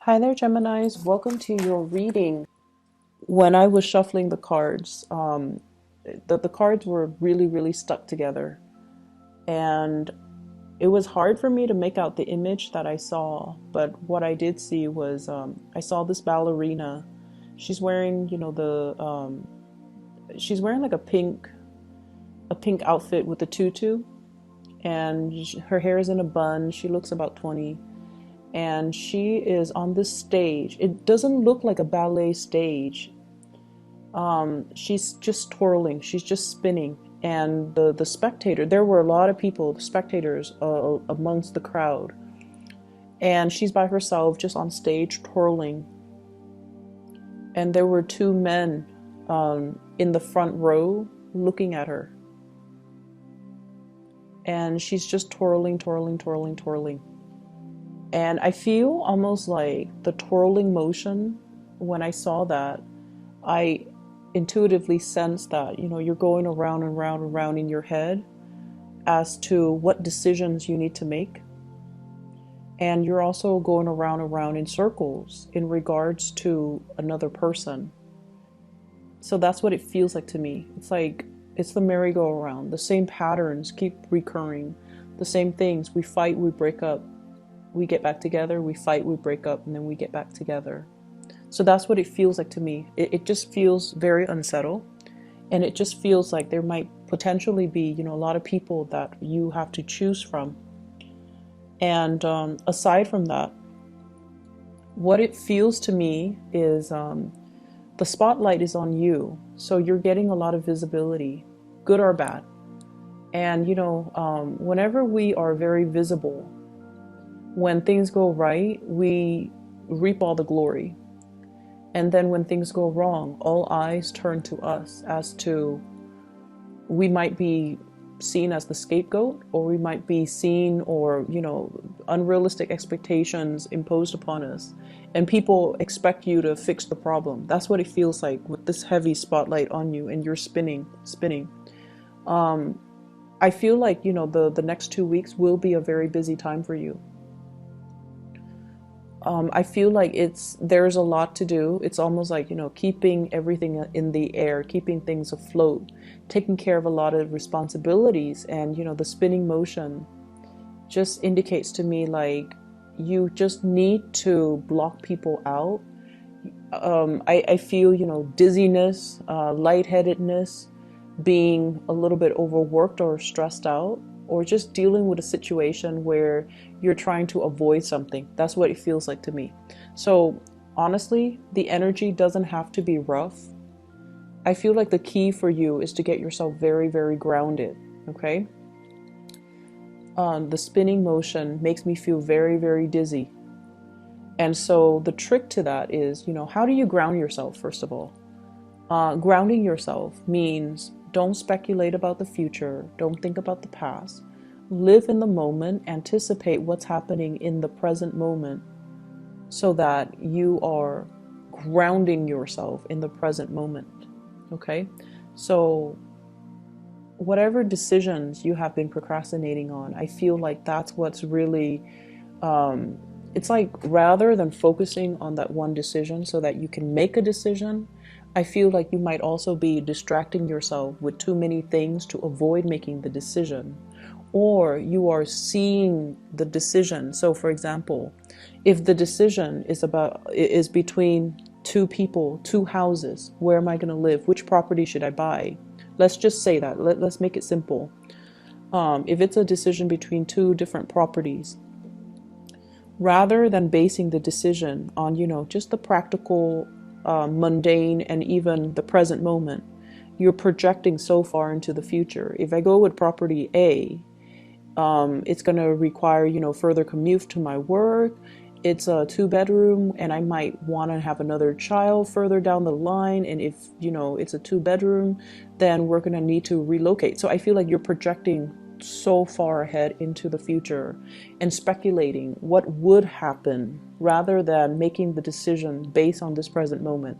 Hi there, Geminis. Welcome to your reading. When I was shuffling the cards, the cards were really stuck together. And it was hard for me to make out the image that I saw. But what I did see was I saw this ballerina. She's wearing, she's wearing like a pink outfit with a tutu. And her hair is in a bun. She looks about 20. And she is on this stage. It doesn't look like a ballet stage. She's just twirling, she's just spinning, and the spectator. There were a lot of people, the spectators, amongst the crowd, and she's by herself, just on stage twirling. And there were two men in the front row looking at her, and she's just twirling. And I feel almost like the twirling motion. When I saw that, I intuitively sense that, you're going around and round and round in your head as to what decisions you need to make. And you're also going around and round in circles in regards to another person. So that's what it feels like to me. It's like it's the merry-go-round. The same patterns keep recurring. The same things. We fight, we break up. We get back together, we fight, we break up, and then we get back together. So that's what it feels like to me. It just feels very unsettled. And it just feels like there might potentially be, a lot of people that you have to choose from. And aside from that, what it feels to me is the spotlight is on you. So you're getting a lot of visibility, good or bad. And, whenever we are very visible, when things go right, we reap all the glory. And then when things go wrong, all eyes turn to us as to, we might be seen as the scapegoat, or we might be seen, or, unrealistic expectations imposed upon us. And people expect you to fix the problem. That's what it feels like with this heavy spotlight on you, and you're spinning. I feel like, the next 2 weeks will be a very busy time for you. I feel like there's a lot to do. It's almost like, keeping everything in the air, keeping things afloat, taking care of a lot of responsibilities. And, the spinning motion just indicates to me like you just need to block people out. I feel, dizziness, lightheadedness, being a little bit overworked or stressed out, or just dealing with a situation where you're trying to avoid something. That's what it feels like to me. So honestly, the energy doesn't have to be rough. I feel like the key for you is to get yourself very grounded, okay? The spinning motion makes me feel very dizzy. And so the trick to that is, how do you ground yourself, first of all? Grounding yourself means don't speculate about the future. Don't think about the past. Live in the moment. Anticipate what's happening in the present moment so that you are grounding yourself in the present moment. Okay? So whatever decisions you have been procrastinating on, I feel like that's what's really, it's like rather than focusing on that one decision so that you can make a decision, I feel like you might also be distracting yourself with too many things to avoid making the decision. Or you are seeing the decision. So for example, if the decision is between two people, two houses, where am I going to live? Which property should I buy? Let's just say that. Let's make it simple. If it's a decision between two different properties, rather than basing the decision on, just the practical, mundane, and even the present moment, you're projecting so far into the future. If I go with property A, it's going to require, further commute to my work. It's a 2-bedroom, and I might want to have another child further down the line. And if, it's a 2-bedroom, then we're going to need to relocate. So I feel like you're projecting so far ahead into the future and speculating what would happen rather than making the decision based on this present moment.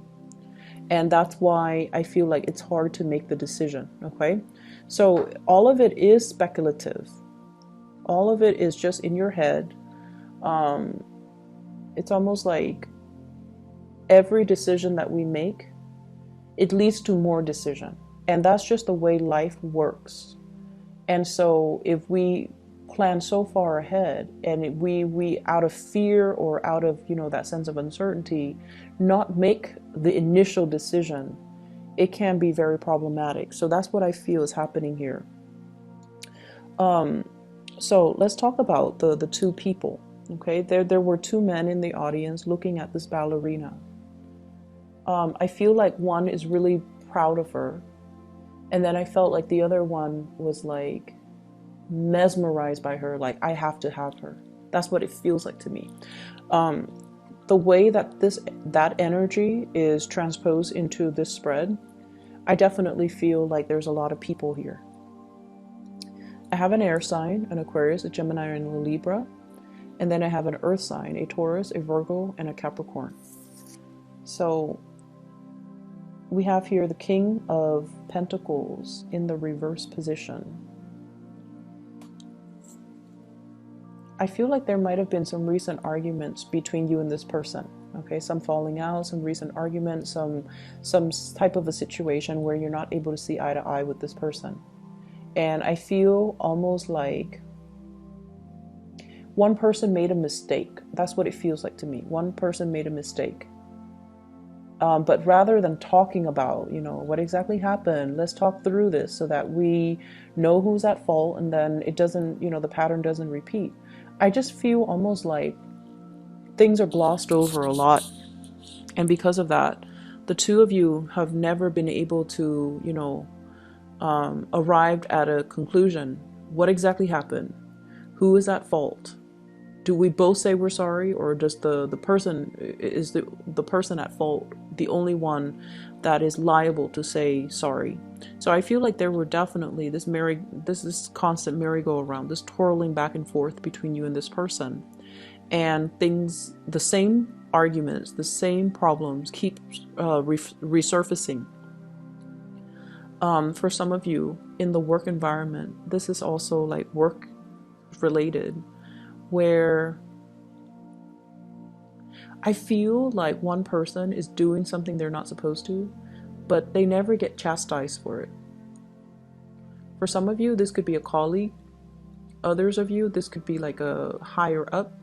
And that's why I feel like it's hard to make the decision, okay? So all of it is speculative. All of it is just in your head. It's almost like every decision that we make, it leads to more decision. And that's just the way life works. And so if we plan so far ahead and we out of fear or out of, that sense of uncertainty, not make the initial decision, it can be very problematic. So that's what I feel is happening here. So let's talk about the two people. Okay, there were two men in the audience looking at this ballerina. I feel like one is really proud of her, and then I felt like the other one was like mesmerized by her, like I have to have her. That's what it feels like to me. The way that that energy is transposed into this spread, I definitely feel like there's a lot of people here. I have an air sign, an Aquarius, a Gemini, and a Libra. And then I have an earth sign, a Taurus, a Virgo, and a Capricorn. So we have here the King of Pentacles in the reverse position. I feel like there might have been some recent arguments between you and this person. Okay, some falling out, some recent arguments, some type of a situation where you're not able to see eye to eye with this person. And I feel almost like one person made a mistake. That's what it feels like to me. One person made a mistake. But rather than talking about, what exactly happened, let's talk through this so that we know who's at fault and then it doesn't, the pattern doesn't repeat. I just feel almost like things are glossed over a lot. And because of that, the two of you have never been able to, arrived at a conclusion. What exactly happened? Who is at fault? Do we both say we're sorry, or does the person, is the person at fault the only one that is liable to say sorry? So I feel like there were definitely this constant merry-go-round, this twirling back and forth between you and this person, and things, the same arguments, the same problems keep resurfacing. For some of you in the work environment, this is also like work related, where I feel like one person is doing something they're not supposed to, but they never get chastised for it. For some of you, this could be a colleague. Others of you, this could be like a higher up,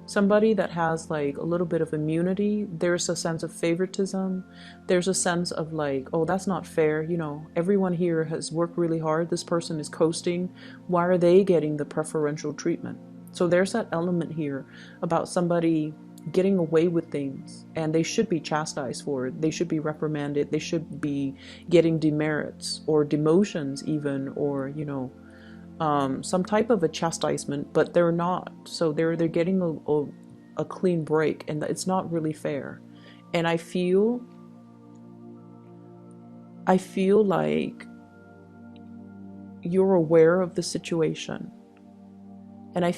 somebody that has like a little bit of immunity. There's a sense of favoritism. There's a sense of like, oh, that's not fair. Everyone here has worked really hard. This person is coasting. Why are they getting the preferential treatment? So there's that element here about somebody getting away with things, and they should be chastised for it. They should be reprimanded. They should be getting demerits or demotions even, or, some type of a chastisement, but they're not. So they're getting a clean break, and it's not really fair. And I feel like you're aware of the situation. And I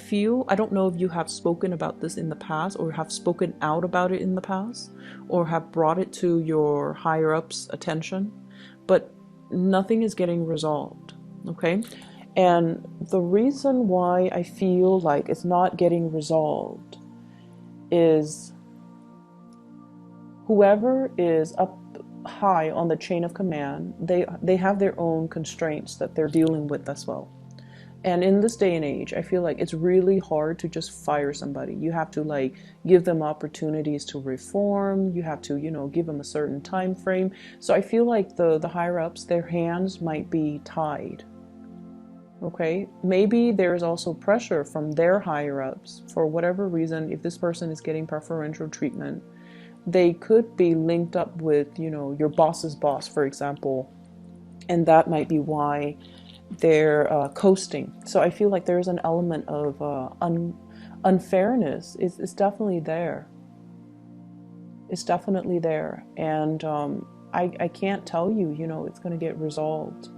don't know if you have spoken about this in the past, or have spoken out about it in the past, or have brought it to your higher ups' attention, but nothing is getting resolved. Okay? And the reason why I feel like it's not getting resolved is whoever is up high on the chain of command, they have their own constraints that they're dealing with as well. And in this day and age, I feel like it's really hard to just fire somebody. You have to like give them opportunities to reform. You have to, give them a certain time frame. So I feel like the higher ups, their hands might be tied. Okay, maybe there's also pressure from their higher ups for whatever reason. If this person is getting preferential treatment, they could be linked up with, your boss's boss, for example, and that might be why they're coasting. So I feel like there's an element of unfairness. It's definitely there. It's definitely there, and I can't tell you, it's going to get resolved,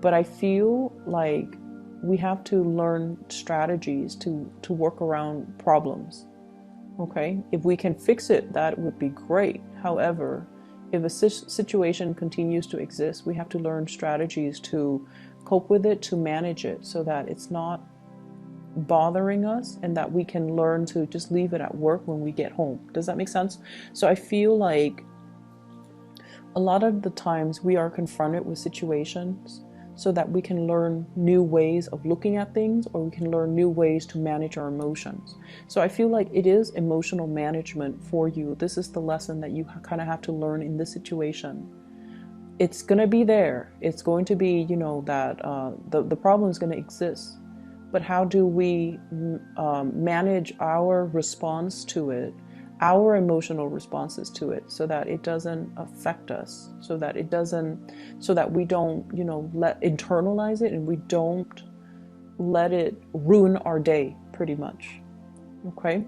but I feel like we have to learn strategies to work around problems. Okay, if we can fix it, that would be great. However, if a situation continues to exist, we have to learn strategies to cope with it, to manage it, so that it's not bothering us, and that we can learn to just leave it at work when we get home. Does that make sense? So I feel like a lot of the times we are confronted with situations so that we can learn new ways of looking at things, or we can learn new ways to manage our emotions. So I feel like it is emotional management for you. This is the lesson that you kind of have to learn in this situation. It's going to be there. It's going to be, that the problem is going to exist. But how do we manage our response to it, our emotional responses to it, so that it doesn't affect us, so that we don't, internalize it, and we don't let it ruin our day, pretty much. Okay.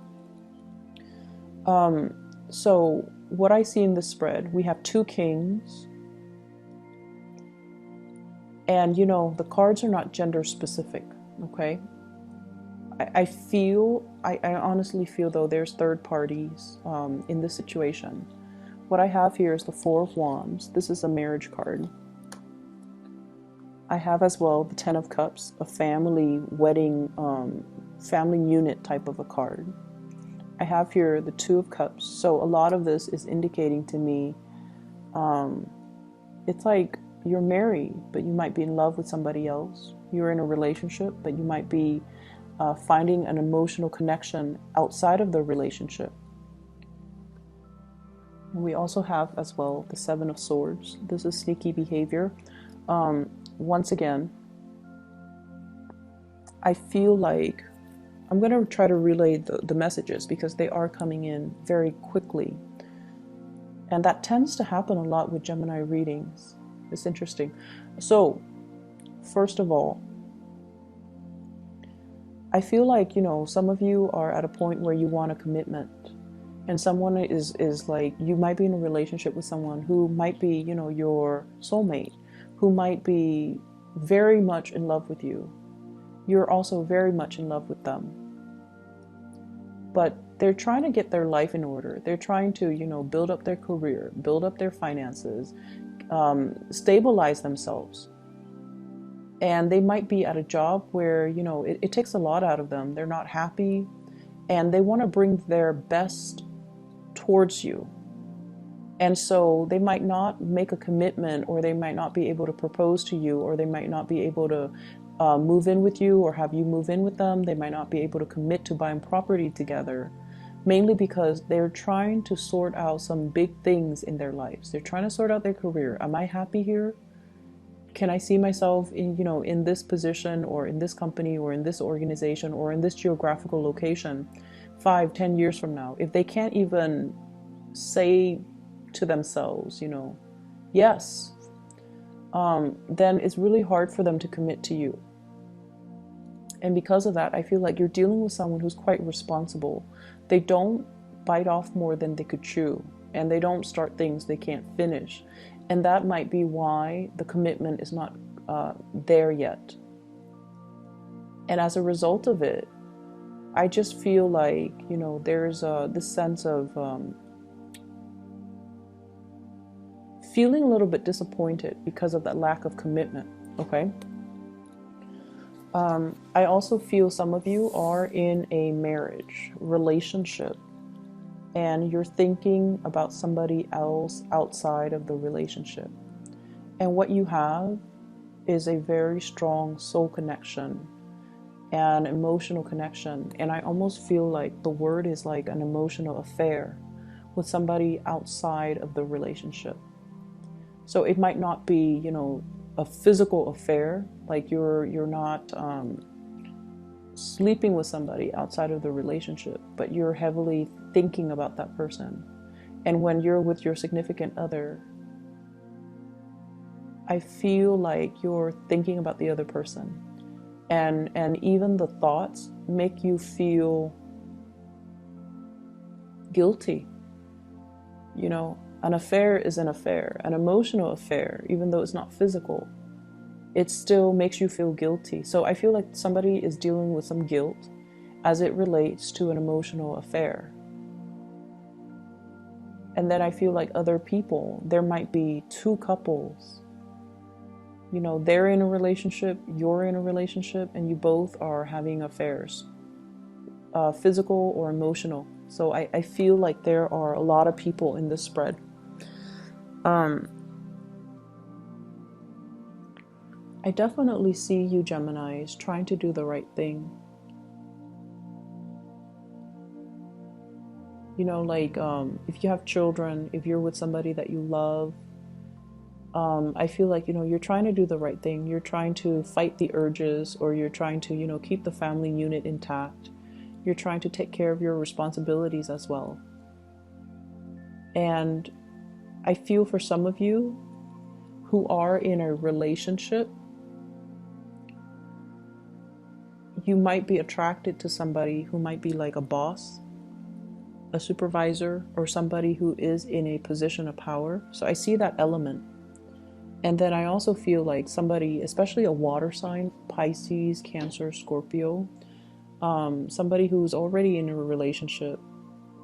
So what I see in this spread, we have 2 kings, and the cards are not gender specific. Okay. I honestly feel, though, there's third parties in this situation. What I have here is the 4 of Wands. This is a marriage card. I have as well the 10 of Cups, a family wedding, family unit type of a card. I have here the 2 of Cups. So a lot of this is indicating to me, it's like you're married, but you might be in love with somebody else. You're in a relationship, but you might be finding an emotional connection outside of the relationship. And we also have as well the 7 of Swords. This is sneaky behavior. Once again, I feel like I'm going to try to relay the messages, because they are coming in very quickly. And that tends to happen a lot with Gemini readings. It's interesting. So, first of all, I feel like, some of you are at a point where you want a commitment, and someone is like, you might be in a relationship with someone who might be, your soulmate, who might be very much in love with you. You're also very much in love with them. But they're trying to get their life in order. They're trying to, build up their career, build up their finances, stabilize themselves. And they might be at a job where, it takes a lot out of them. They're not happy, and they want to bring their best towards you. And so they might not make a commitment, or they might not be able to propose to you, or they might not be able to move in with you or have you move in with them. They might not be able to commit to buying property together, mainly because they're trying to sort out some big things in their lives. They're trying to sort out their career. Am I happy here? Can I see myself in, in this position, or in this company, or in this organization, or in this geographical location 5-10 years from now? If they can't even say to themselves, yes, then it's really hard for them to commit to you. And because of that, I feel like you're dealing with someone who's quite responsible. They don't bite off more than they could chew, and they don't start things they can't finish. And that might be why the commitment is not there yet. And as a result of it, I just feel like, there's this sense of feeling a little bit disappointed because of that lack of commitment, okay? I also feel some of you are in a marriage relationship, and you're thinking about somebody else outside of the relationship. And what you have is a very strong soul connection and emotional connection. And I almost feel like the word is like an emotional affair with somebody outside of the relationship. So it might not be, a physical affair, like you're not sleeping with somebody outside of the relationship, but you're heavily thinking about that person. And when you're with your significant other, I feel like you're thinking about the other person, and even the thoughts make you feel guilty. An affair is an affair, an emotional affair, even though it's not physical. It still makes you feel guilty. So I feel like somebody is dealing with some guilt as it relates to an emotional affair. And then I feel like other people, there might be 2 couples You know, they're in a relationship, you're in a relationship, and you both are having affairs, physical or emotional. So I feel like there are a lot of people in this spread. I definitely see you Geminis trying to do the right thing. You know, like if you have children, if you're with somebody that you love, I feel like, you know, you're trying to do the right thing. You're trying to fight the urges, or you're trying to, you know, keep the family unit intact. You're trying to take care of your responsibilities as well. And I feel for some of you who are in a relationship, you might be attracted to somebody who might be like a boss, a supervisor, or somebody who is in a position of power. So I see that element. And then I also feel like somebody, especially a water sign, Pisces, Cancer, Scorpio, somebody who's already in a relationship,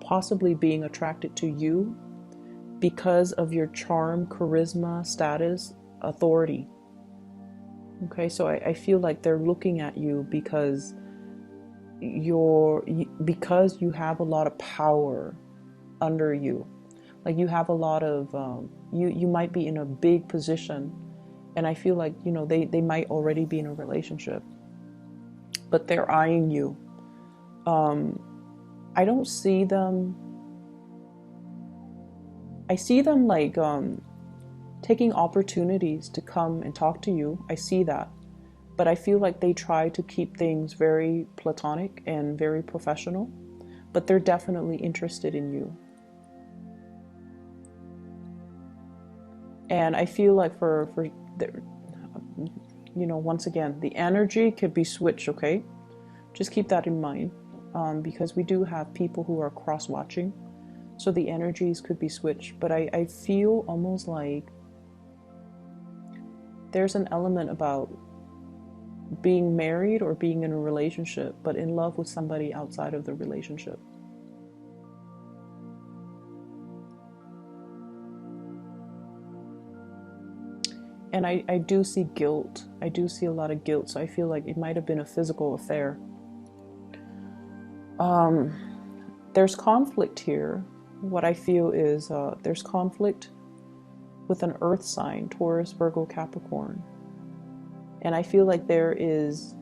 possibly being attracted to you because of your charm, charisma, status, authority. Okay, so I feel like they're looking at you because you have a lot of power under you. Like you have a lot of you might be in a big position, and I feel like, you know, they might already be in a relationship, but they're eyeing you. I don't see them. I see them like taking opportunities to come and talk to you. I see that. But I feel like they try to keep things very platonic and very professional. But they're definitely interested in you. And I feel like you know, once again, the energy could be switched, okay? Just keep that in mind. Because we do have people who are cross-watching. So the energies could be switched. But I feel almost like there's an element about being married or being in a relationship, but in love with somebody outside of the relationship. And I do see guilt. I do see a lot of guilt. So I feel like it might have been a physical affair. There's conflict here. What I feel is there's conflict with an earth sign, Taurus, Virgo, Capricorn. And I feel like there is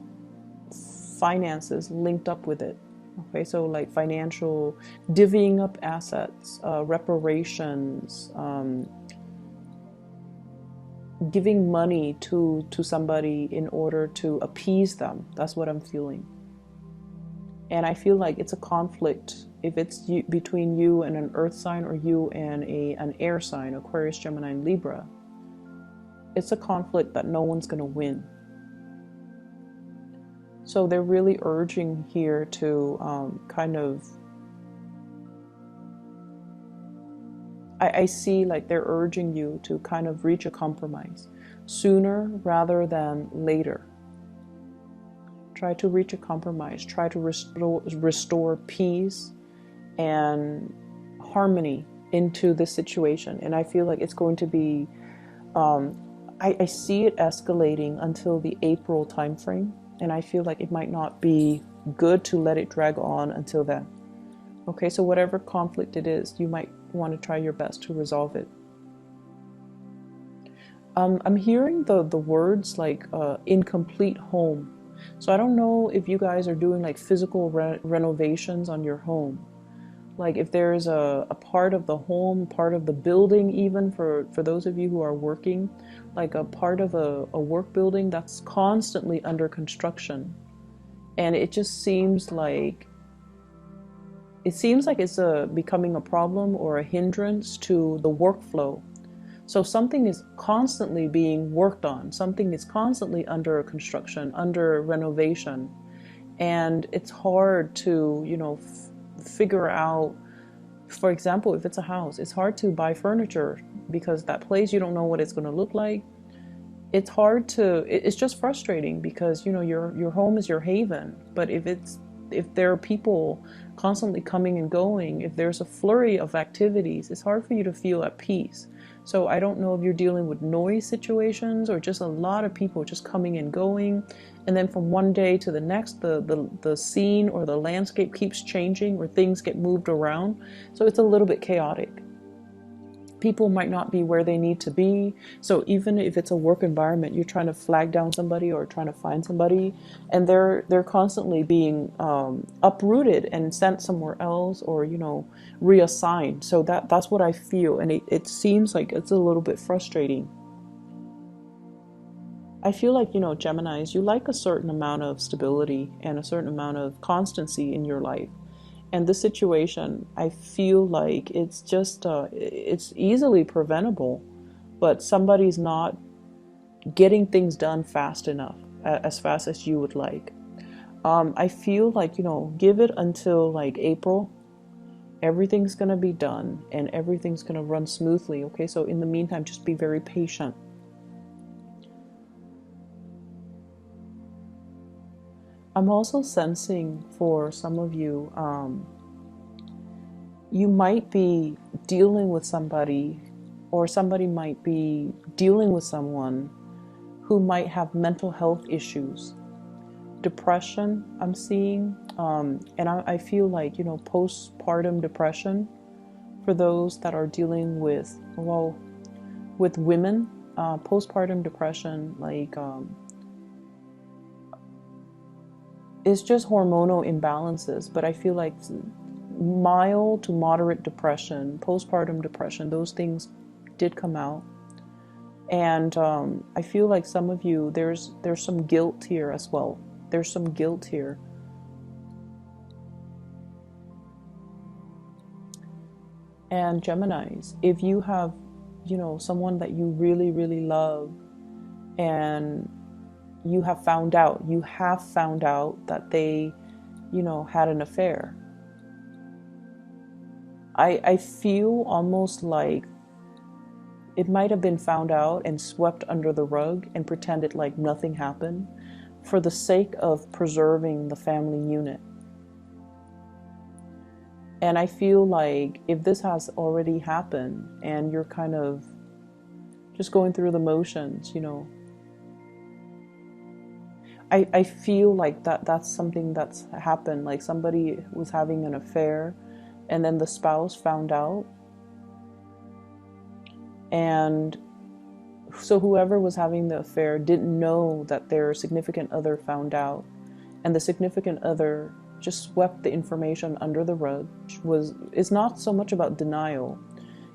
finances linked up with it. Okay, so like financial, divvying up assets, reparations, giving money to somebody in order to appease them. That's what I'm feeling. And I feel like it's a conflict if it's between you and an earth sign, or you and an air sign, Aquarius, Gemini, and Libra. It's a conflict that no one's going to win. So they're really urging here to kind of, I see like they're urging you to kind of reach a compromise sooner rather than later. Try to reach a compromise, try to restore peace and harmony into this situation. And I feel like it's going to be, I see it escalating until the April timeframe. And I feel like it might not be good to let it drag on until then. Okay, so whatever conflict it is, you might want to try your best to resolve it. I'm hearing the words like incomplete home. So I don't know if you guys are doing like physical renovations on your home. Like if there's a part of the home, part of the building, even for those of you who are working, like a part of a work building that's constantly under construction. And it just seems like it's becoming a problem or a hindrance to the workflow. So something is constantly being worked on. Something is constantly under construction, under renovation. And it's hard to, you know, figure out, for example, if it's a house, it's hard to buy furniture because that place, you don't know what it's going to look like. It's hard to, it's just frustrating because, you know, your home is your haven. But if there are people constantly coming and going, if there's a flurry of activities, it's hard for you to feel at peace. So I don't know if you're dealing with noise situations or just a lot of people just coming and going. And then from one day to the next, the scene or the landscape keeps changing or things get moved around. So it's a little bit chaotic. People might not be where they need to be. So even if it's a work environment, you're trying to flag down somebody or trying to find somebody, and they're constantly being uprooted and sent somewhere else, or reassigned. So that's what I feel, and it seems like it's a little bit frustrating. I feel like, Geminis, you like a certain amount of stability and a certain amount of constancy in your life. And this situation, I feel like it's just, it's easily preventable, but somebody's not getting things done fast enough, as fast as you would like. I feel like, give it until like April. Everything's going to be done and everything's going to run smoothly. Okay, so in the meantime, just be very patient. I'm also sensing for some of you, you might be dealing with somebody, or somebody might be dealing with someone who might have mental health issues. Depression, I'm seeing, and I feel like, postpartum depression for those that are dealing with, well, with women, postpartum depression, like, it's just hormonal imbalances, but I feel like mild to moderate depression, postpartum depression, those things did come out. And I feel like some of you, there's some guilt here as well. There's some guilt here. And Geminis, if you have, someone that you really, really love, and you have found out that they, had an affair. I feel almost like it might have been found out and swept under the rug and pretended like nothing happened for the sake of preserving the family unit. And I feel like if this has already happened and you're kind of just going through the motions, I feel like that's something that's happened. Like somebody was having an affair and then the spouse found out. And so whoever was having the affair didn't know that their significant other found out. And the significant other just swept the information under the rug. It's not so much about denial.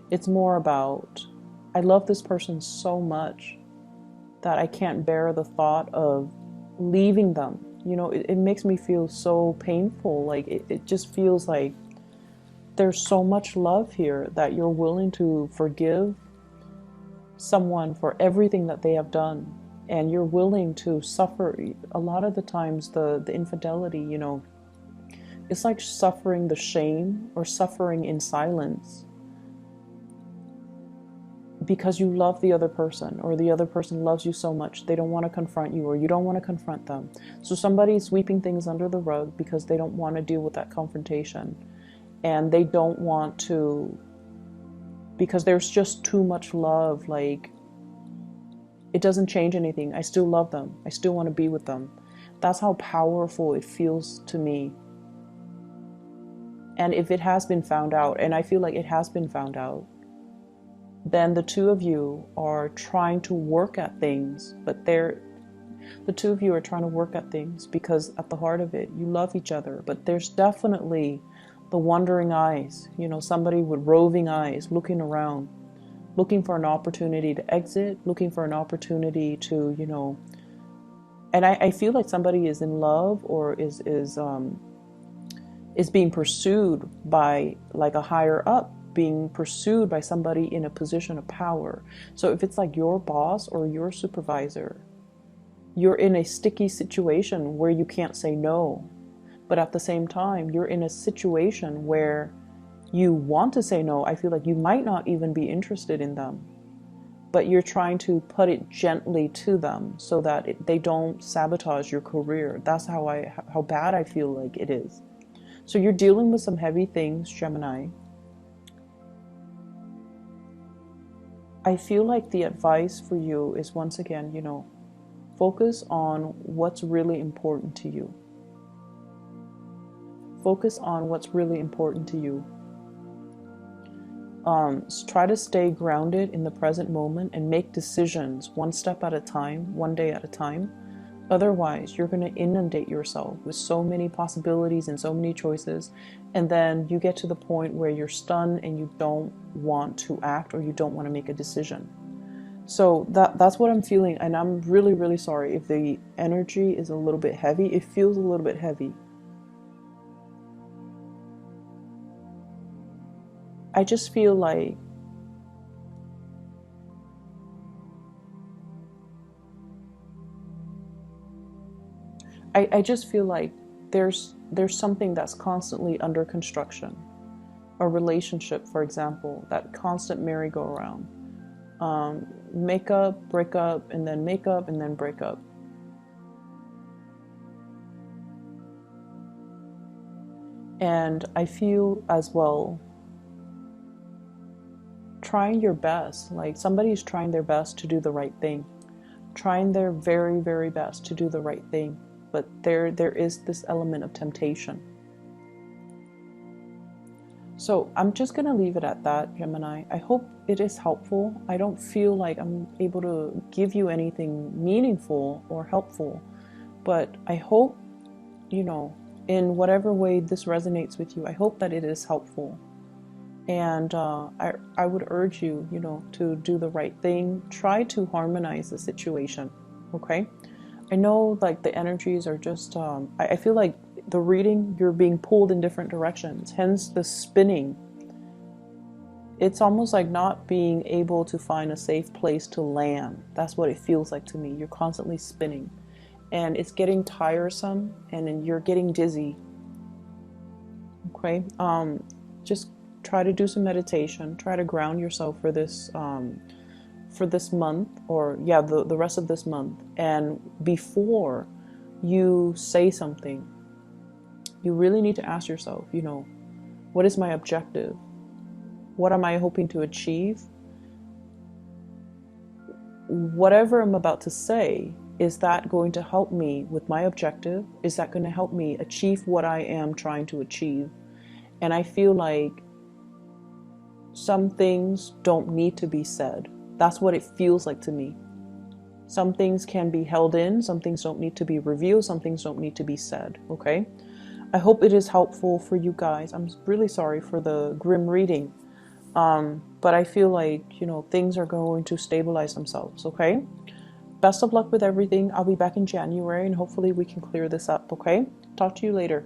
It's more about, I love this person so much that I can't bear the thought of leaving them. It makes me feel so painful. Like it just feels like there's so much love here that you're willing to forgive someone for everything that they have done, and you're willing to suffer. A lot of the times the infidelity, it's like suffering the shame or suffering in silence because you love the other person, or the other person loves you so much they don't want to confront you, or you don't want to confront them. So somebody's sweeping things under the rug because they don't want to deal with that confrontation, and they don't want to, because there's just too much love. Like, it doesn't change anything. I still love them. I still want to be with them. That's how powerful it feels to me. And if it has been found out, and I feel like it has been found out, then the two of you are trying to work at things, but the two of you are trying to work at things because at the heart of it, you love each other. But there's definitely the wandering eyes, somebody with roving eyes looking around, looking for an opportunity to exit, looking for an opportunity to, and I feel like somebody is in love or is being pursued by like a higher up, being pursued by somebody in a position of power. So if it's like your boss or your supervisor, you're in a sticky situation where you can't say no. But at the same time, you're in a situation where you want to say no. I feel like you might not even be interested in them, but you're trying to put it gently to them so that they don't sabotage your career. That's how bad I feel like it is. So you're dealing with some heavy things, Gemini. I feel like the advice for you is, once again, focus on what's really important to you. Focus on what's really important to you. Try to stay grounded in the present moment and make decisions one step at a time, one day at a time. Otherwise, you're going to inundate yourself with so many possibilities and so many choices, and then you get to the point where you're stunned and you don't want to act, or you don't want to make a decision. So that's what I'm feeling, and I'm really, really sorry if the energy is a little bit heavy. It feels a little bit heavy. I just feel like I just feel like there's something that's constantly under construction. A relationship, for example, that constant merry-go-round. Make up, break up, and then make up, and then break up. And I feel as well, trying your best, like somebody's trying their best to do the right thing, trying their very, very best to do the right thing, but there is this element of temptation. So I'm just going to leave it at that, Gemini. I hope it is helpful. I don't feel like I'm able to give you anything meaningful or helpful, but I hope, in whatever way this resonates with you, I hope that it is helpful. And I would urge you, to do the right thing. Try to harmonize the situation, okay? I know, like, the energies are just, I feel like the reading, you're being pulled in different directions, hence the spinning. It's almost like not being able to find a safe place to land. That's what it feels like to me. You're constantly spinning. And it's getting tiresome, and then you're getting dizzy, okay? Just try to do some meditation. Try to ground yourself for this month, or the rest of this month. And before you say something, you really need to ask yourself, what is my objective? What am I hoping to achieve? Whatever I'm about to say, is that going to help me with my objective? Is that going to help me achieve what I am trying to achieve? And I feel like some things don't need to be said. That's what it feels like to me. Some things can be held in, some things don't need to be revealed, some things don't need to be said, okay? I hope it is helpful for you guys. I'm really sorry for the grim reading, but I feel like, things are going to stabilize themselves, okay? Best of luck with everything. I'll be back in January, and hopefully we can clear this up, okay? Talk to you later.